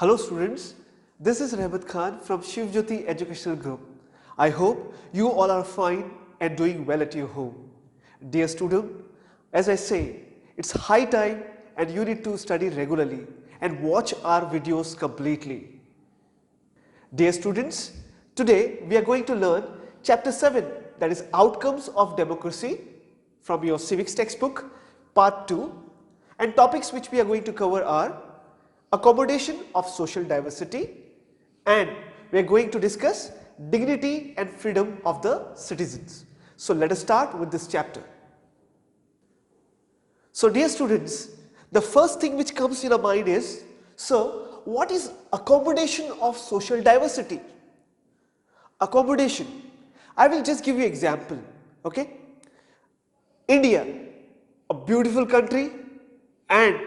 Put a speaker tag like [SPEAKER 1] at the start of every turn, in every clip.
[SPEAKER 1] Hello students, this is Rahmat Khan from Shivjyoti Educational Group. I hope you all are fine and doing well at your home. Dear student, as I say, it's high time and you need to study regularly and watch our videos completely. Dear students, today we are going to learn chapter 7, that is Outcomes of Democracy from your civics textbook, part 2, and topics which we are going to cover are accommodation of social diversity, and we are going to discuss dignity and freedom of the citizens. So let us start with this chapter. So dear students, the first thing which comes in our mind is, so what is accommodation of social diversity? Accommodation, I will just give you example, okay? India, a beautiful country and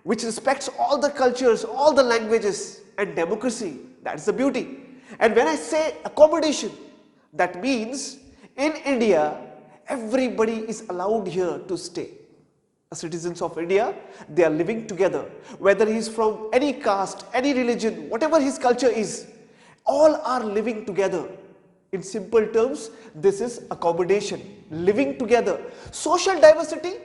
[SPEAKER 1] which respects all the cultures, all the languages and democracy, that's the beauty. And when I say accommodation, that means in India, everybody is allowed here to stay. Citizens of India, they are living together, whether he is from any caste, any religion, whatever his culture is, all are living together. In simple terms, this is accommodation, living together. Social diversity,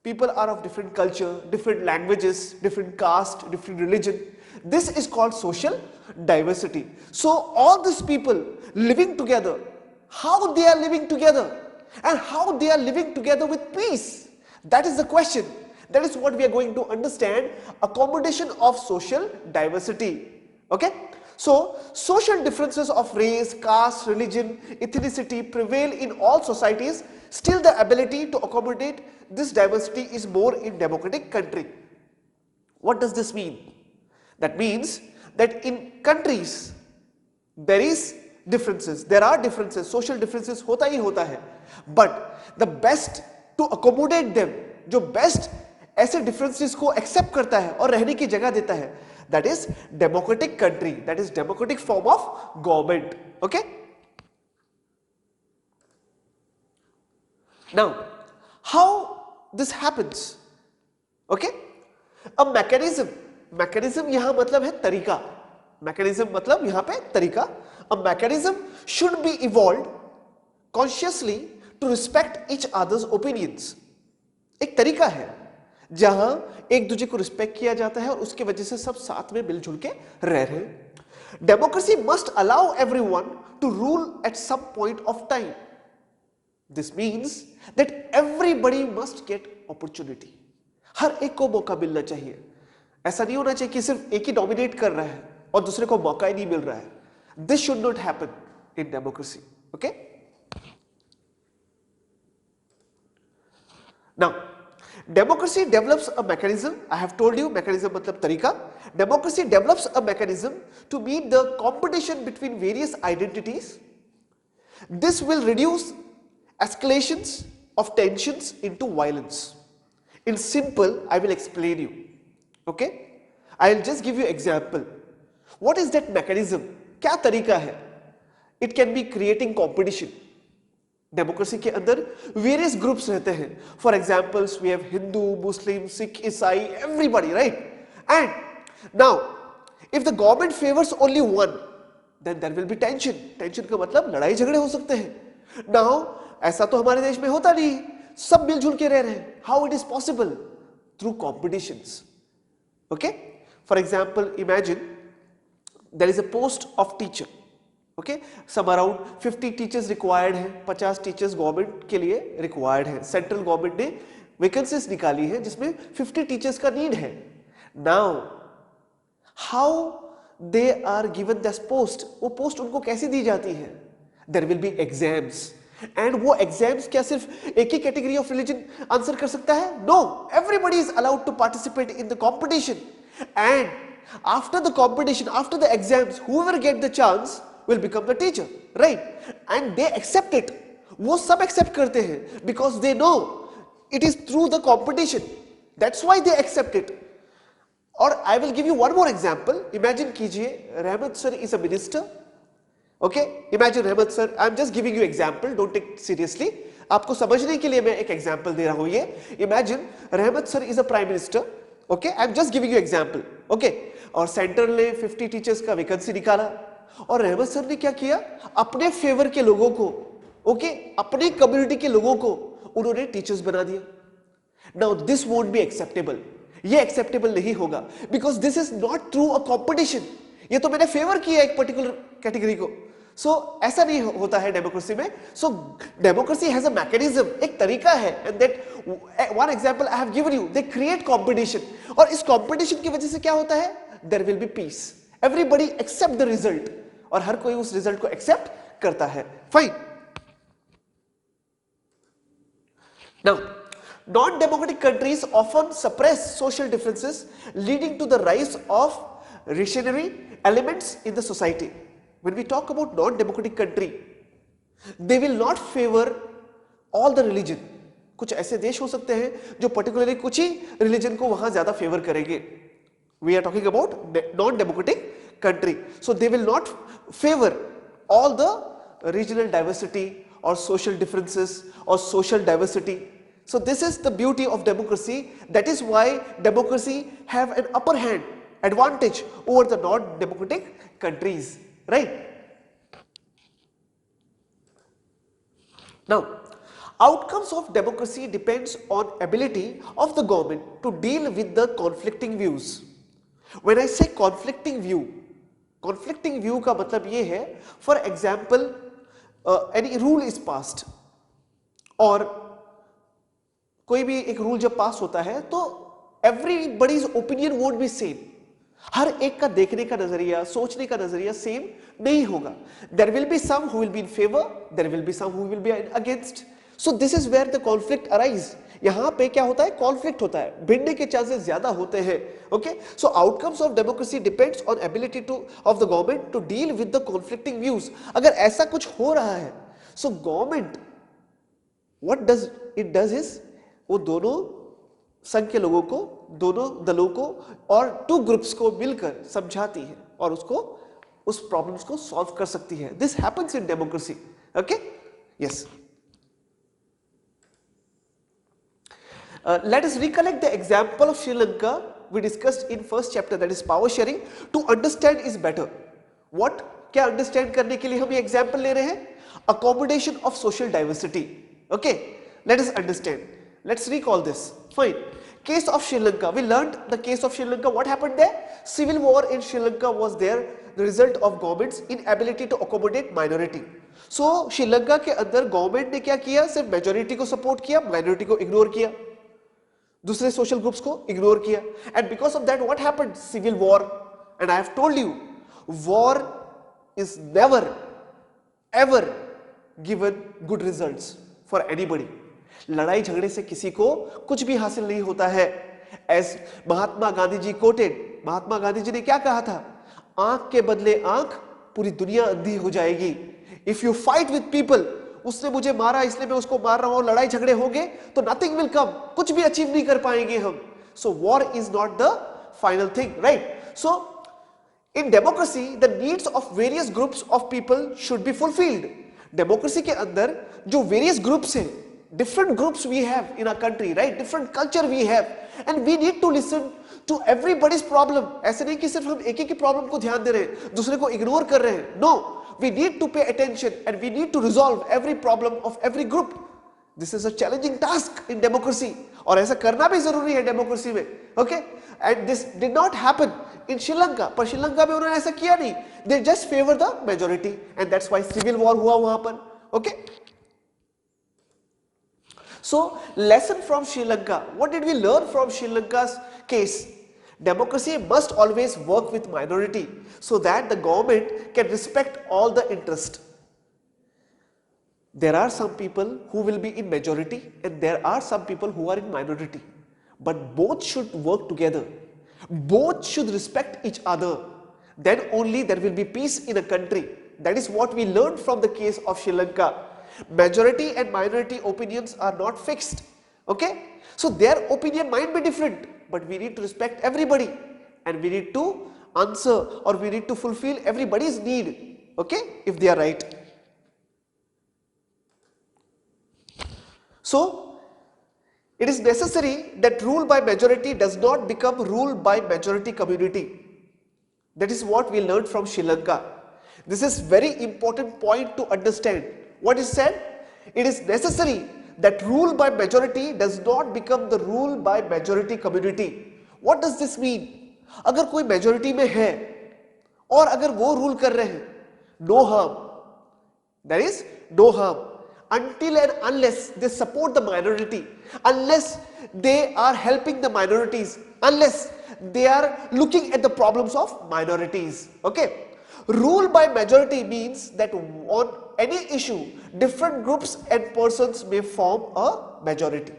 [SPEAKER 1] people are of different culture, different languages, different caste, different religion. This is called social diversity. So all these people living together, how they are living together and how they are living together with peace, that is the question. That is what we are going to understand, accommodation of social diversity. Okay? So social differences of race, caste, religion, ethnicity prevail in all societies. Still the ability to accommodate this diversity is more in democratic country. What does this mean? That means that in countries there is differences, there are differences, social differences hota hi hota hai, but the best to accommodate them, जो best ऐसे differences को accept करता है और रहने की जगह देता है, that is democratic country, that is democratic form of government. Okay? Now, how this happens? Okay? A mechanism, mechanism यहाँ मतलब है तरीका, mechanism मतलब यहाँ पे तरीका. A mechanism should be evolved consciously to respect each other's opinions. एक तरीका है जहां एक दूसरे को रिस्पेक्ट किया जाता है और उसके वजह से सब साथ में मिलजुल के रह रहे हैं. Democracy must allow everyone to rule at some point of time. This means that everybody must get opportunity. हर एक को मौका मिलना चाहिए. ऐसा नहीं होना चाहिए कि सिर्फ एक ही डोमिनेट कर रहा है और दूसरे को मौका ही नहीं मिल रहा है. This should not happen in democracy. Okay? Now, democracy develops a mechanism. I have told you mechanism matlab tarika. Democracy develops a mechanism to meet the competition between various identities. This will reduce escalations of tensions into violence. In simple, I will explain you. Okay? I will just give you example. What is that mechanism? क्या तरीका है? It can be creating competition. Democracy के अंदर various groups रहते हैं. For examples we have Hindu, Muslim, Sikh, ईसाई, everybody, right? And now if the government favours only one, then there will be tension. Tension का मतलब लड़ाई झगड़े हो सकते हैं. नाउ ऐसा तो हमारे देश में होता नहीं, सब मिलजुल के रह रहे हैं. How it is possible? Through competitions. Okay? For example, imagine there is a post of teacher. Okay, some around 50 teachers required है, 50 टीचर्स गवर्नमेंट के लिए रिक्वायर्ड है. सेंट्रल गवर्नमेंट ने वैकेंसीज निकाली है जिसमें 50 टीचर्स का नीड है. Now how they are given this post, वो पोस्ट उनको कैसे दी जाती है? There will be exams. And वो एग्जाम्स क्या सिर्फ एक ही कैटेगरी ऑफ रिलीजन आंसर कर सकता है? No, everybody is allowed to participate in the competition. And after the competition, after the exams, whoever get the chance will become the teacher, right? And they accept it. वो सब accept करते हैं because they know it is through the competition. That's why they accept it. और I will give you one more example. Imagine कीजिए, रहमत sir is a minister. Okay? Imagine रहमत sir. I'm just giving you example. Don't take it seriously. आपको समझने के लिए मैं एक example दे रहा हूँ ये. Imagine रहमत sir is a prime minister. Okay? I'm just giving you example. Okay? और सेंटर ने 50 टीचर्स का वैकेंसी निकाला और रहमत सर ने क्या किया, अपने फेवर के लोगों को, ओके, अपने कम्युनिटी के लोगों को उन्होंने टीचर्स बना दिया। Now this won't be acceptable, ये एक्सेप्टेबल नहीं होगा, because this is not through a competition. ये तो मैंने फेवर किया एक पर्टिकुलर कैटेगरी को, सो ऐसा नहीं होता है डेमोक्रेसी में। So democracy has a mechanism, एक तरीका है, and that one example I have given you, they create competition, और इस कंपटीशन की वजह से क्या होता है, there will be peace, everybody accept the result, और हर कोई उस रिजल्ट को एक्सेप्ट करता है। Fine. Now non-democratic countries often suppress social differences, leading to the rise of reactionary elements in the society. When we talk about non-democratic country, they will not favor all the religion. कुछ ऐसे देश हो सकते हैं जो particularly कुछ ही religion को वहां ज्यादा favor करेंगे. We are talking about non-democratic country. So they will not favor all the regional diversity or social differences or social diversity. So this is the beauty of democracy. That is why democracy have an upper hand advantage over the non-democratic countries, right? Now, outcomes of democracy depends on ability of the government to deal with the conflicting views. When I say conflicting view का मतलब ये है, for example, any rule is passed, और कोई भी एक rule जब पास होता है तो everybody's opinion won't be same, हर एक का देखने का नजरिया, सोचने का नजरिया सेम नहीं होगा। There will be some who will be in favour, there will be some who will be against, so this is where the conflict arise. यहां पे क्या होता है, कॉन्फ्लिक्ट होता है, भिड़ने के चांसेस ज्यादा होते हैं। Okay, so outcomes of democracy depends on ability to of the government to deal with the conflicting views. अगर ऐसा कुछ हो रहा है, so government what does it does is, वो दोनों संघ के लोगों को, दोनों दलों को और टू ग्रुप्स को मिलकर समझाती है और उसको, उस प्रॉब्लम्स को सॉल्व कर सकती है। This happens in democracy. Okay, yes. Let us recollect the example of Sri Lanka we discussed in first chapter, that is power sharing, to understand is better. What, क्या अंडरस्टैंड करने के लिए हम ये एग्जांपल ले रहे हैं, accommodation of social diversity. Okay, let us understand. Let's recall this. Fine. Case of Sri Lanka. We learned the case of Sri Lanka. What happened there? Civil war in Sri Lanka was there, the result of government's inability to accommodate minority. So Sri Lanka के अंदर government ने क्या किया, सिर्फ majority को support किया, minority को ignore किया, दूसरे सोशल ग्रुप्स को इग्नोर किया, and because of that what happened, civil war. And I have told you, war is never ever given good results for anybody. लड़ाई झगड़े से किसी को कुछ भी हासिल नहीं होता है. एज महात्मा गांधी जी कोटेड, महात्मा गांधी जी ने क्या कहा था, आंख के बदले आंख, पूरी दुनिया अंधी हो जाएगी. If you fight with people, उसने मुझे मारा इसलिए मैं उसको मार रहा हूं, लड़ाई झगड़े होंगे तो नथिंग विल कम, कुछ भी अचीव नहीं कर पाएंगे हम. So war is not the final thing, right? So in democracy the needs of various groups of people should be fulfilled. Democracy के अंदर जो वेरियस ग्रुप्स हैं, different groups we have in our country, right? Different culture we have, and we need to listen to everybody's problem. ऐसे नहीं कि सिर्फ हम एक एक की प्रॉब्लम को ध्यान दे रहे हैं, दूसरे को इग्नोर कर रहे हैं. No, we need to pay attention and we need to resolve every problem of every group. This is a challenging task in democracy, और ऐसा करना भी जरूरी है डेमोक्रेसी में. Okay, and this did not happen in Sri Lanka. पर श्रीलंका में उन्होंने ऐसा किया नहीं. They just favor the majority, and that's why civil war हुआ वहां पर. Okay. So, lesson from Sri Lanka. What did we learn from Sri Lanka's case? Democracy must always work with minority so that the government can respect all the interest. There are some people who will be in majority and there are some people who are in minority. But both should work together. Both should respect each other. Then only there will be peace in a country. That is what we learned from the case of Sri Lanka. Majority and minority opinions are not fixed. Okay, so their opinion might be different, but we need to respect everybody and we need to answer or we need to fulfill everybody's need. Okay, if they are right. So it is necessary that rule by majority does not become rule by majority community. That is what we learned from Sri Lanka. This is very important point to understand. What is said? It is necessary that rule by majority does not become the rule by majority community. What does this mean? अगर कोई majority में है और अगर वो rule कर रहे हैं, no harm. There is no harm until and unless they support the minority, unless they are helping the minorities, unless they are looking at the problems of minorities. Okay. Rule by majority means that on any issue, different groups and persons may form a majority.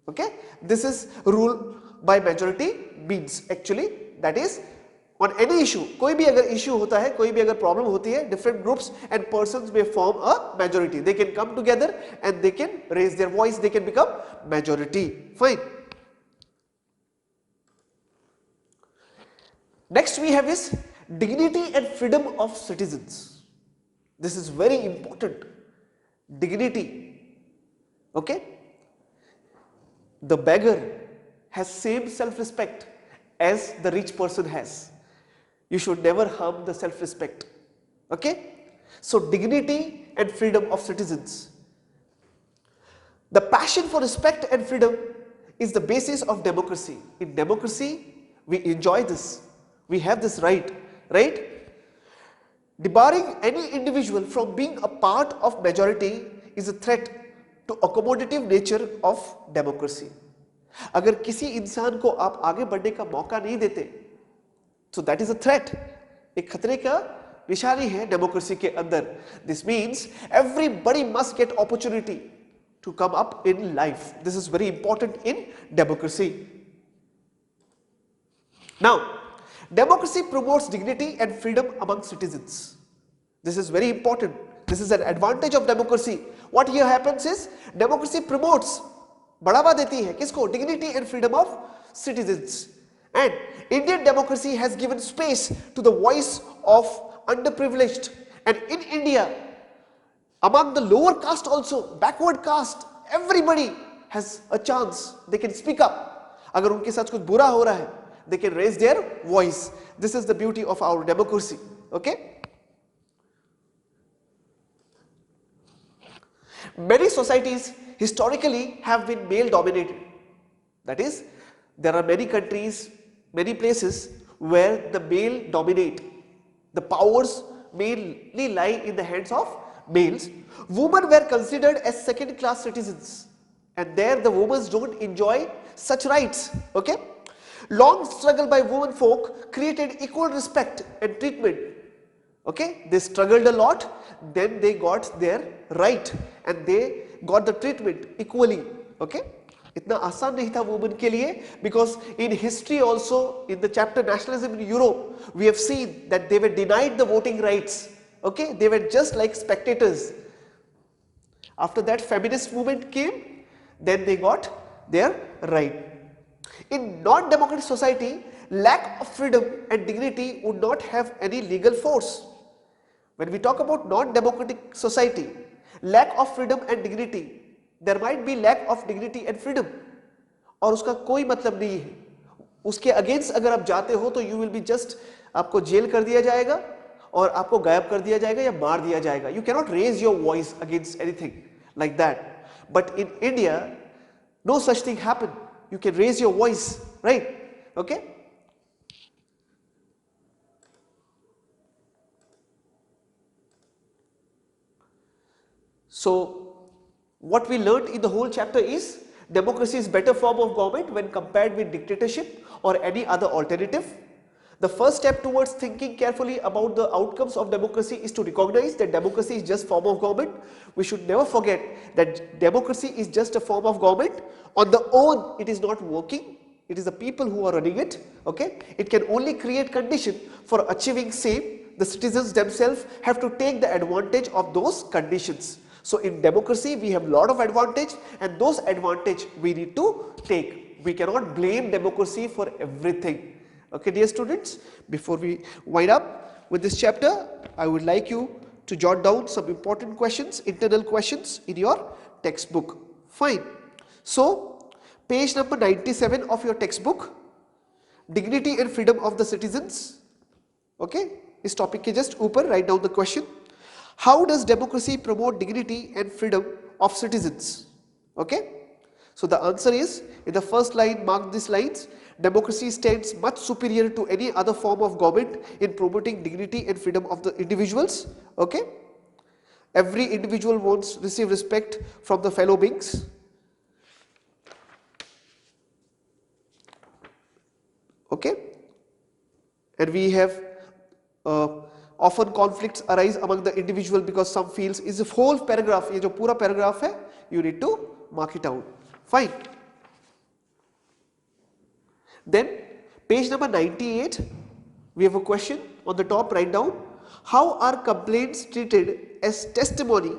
[SPEAKER 1] Okay. This is rule by majority means actually, that is on any issue, कोई भी अगर issue होता है, कोई भी अगर problem होती है, different groups and persons may form a majority. They can come together and they can raise their voice, they can become majority. Fine. Next we have is dignity and freedom of citizens. This is very important. Dignity. Okay. The beggar has same self-respect as the rich person has. You should never harm the self-respect. Okay. So dignity and freedom of citizens. The passion for respect and freedom is the basis of democracy. In democracy, we enjoy this. We have this right. Debarring any individual from being a part of majority is a threat to accommodative nature of democracy. अगर किसी इंसान को आप आगे बढ़ने का मौका नहीं देते, so that is a threat. एक खतरे का निशानी है डेमोक्रेसी के अंदर. This means everybody must get opportunity to come up in life. This is very important in democracy. Now, democracy promotes dignity and freedom among citizens. This is very important. This is an advantage of democracy. What here happens is democracy promotes, बढ़ावा देती है किसको? Dignity and freedom of citizens. And Indian democracy has given space to the voice of underprivileged. And in India, among the lower caste also, backward caste, everybody has a chance. They can speak up. अगर उनके साथ कुछ बुरा हो रहा है, they can raise their voice. This is the beauty of our democracy. Okay. Many societies historically have been male dominated. That is, there are many countries, many places where the male dominate. The powers mainly lie in the hands of males. Women were considered as second class citizens, and there the women don't enjoy such rights. Okay. Long struggle by women folk created equal respect and treatment. Okay, they struggled a lot, then they got their right and they got the treatment equally. Okay, इतना आसान नहीं था women के लिए, because in history also, in the chapter nationalism in Europe, we have seen that they were denied the voting rights. Okay, they were just like spectators. After that feminist movement came, then they got their right. In non-democratic society, lack of freedom and dignity would not have any legal force. When we talk about non-democratic society, lack of freedom and dignity, there might be lack of dignity and freedom, और उसका कोई मतलब नहीं है. उसके against अगर आप जाते हो तो you will be just, आपको जेल कर दिया जाएगा और आपको गायब कर दिया जाएगा या मार दिया जाएगा. You cannot raise your voice against anything like that. But in India, no such thing happened. You can raise your voice, right? Okay. So what we learned in the whole chapter is democracy is better form of government when compared with dictatorship or any other alternative. The first step towards thinking carefully about the outcomes of democracy is to recognize that democracy is just form of government. We should never forget that democracy is just a form of government. On the own, it is not working. It is the people who are running it. Okay, it can only create condition for achieving same. The citizens themselves have to take the advantage of those conditions. So in democracy, we have lot of advantage, and those advantage we need to take. We cannot blame democracy for everything. Okay, dear students, before we wind up with this chapter, I would like you to jot down some important questions, internal questions in your textbook. Fine. So, page number 97 of your textbook, dignity and freedom of the citizens. Okay इस topic के just ऊपर write down the question, how does democracy promote dignity and freedom of citizens? Okay, so the answer is, in the first line mark these lines, democracy stands much superior to any other form of government in promoting dignity and freedom of the individuals. Okay, every individual wants to receive respect from the fellow beings. Okay, and we have often conflicts arise among the individual because some feels, is a whole paragraph, ये जो पूरा paragraph है, you need to mark it out. Fine. Then page number 98, we have a question on the top, write down, how are complaints treated as testimony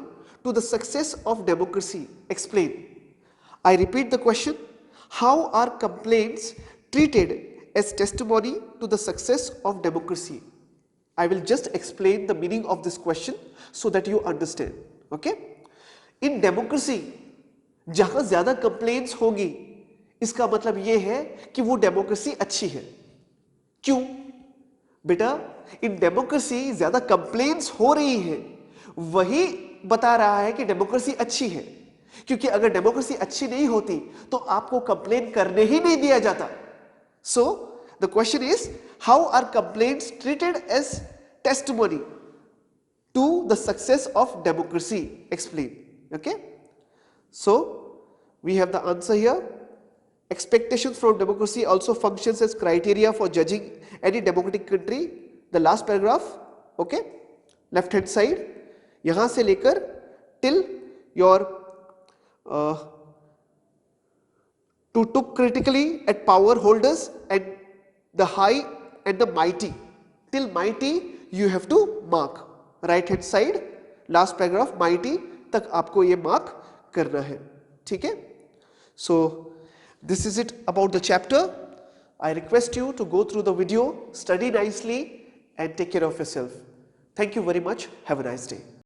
[SPEAKER 1] to the success of democracy? Explain. I repeat the question, how are complaints treated as testimony to the success of democracy? I will just explain the meaning of this question so that you understand. Okay? In democracy, जहां ज्यादा complaints होगी इसका मतलब यह है कि वो democracy अच्छी है। क्यों बेटा? इन डेमोक्रेसी ज्यादा कंप्लेंट्स हो रही है वही बता रहा है कि डेमोक्रेसी अच्छी है, क्योंकि अगर डेमोक्रेसी अच्छी नहीं होती तो आपको कंप्लेन करने ही नहीं दिया जाता। So the question is, how are complaints treated as testimony to the success of democracy? Explain. Okay, so we have the answer here. Expectations from democracy also functions as criteria for judging any democratic country. The last paragraph, okay, left hand side, yahan se lekar till your to took critically at power holders and the high and the mighty, till mighty you have to mark right hand side, last paragraph mighty tak aapko ye mark करना है। ठीक है, so this is it about the chapter. I request you to go through the video, study nicely and take care of yourself. Thank you very much, have a nice day.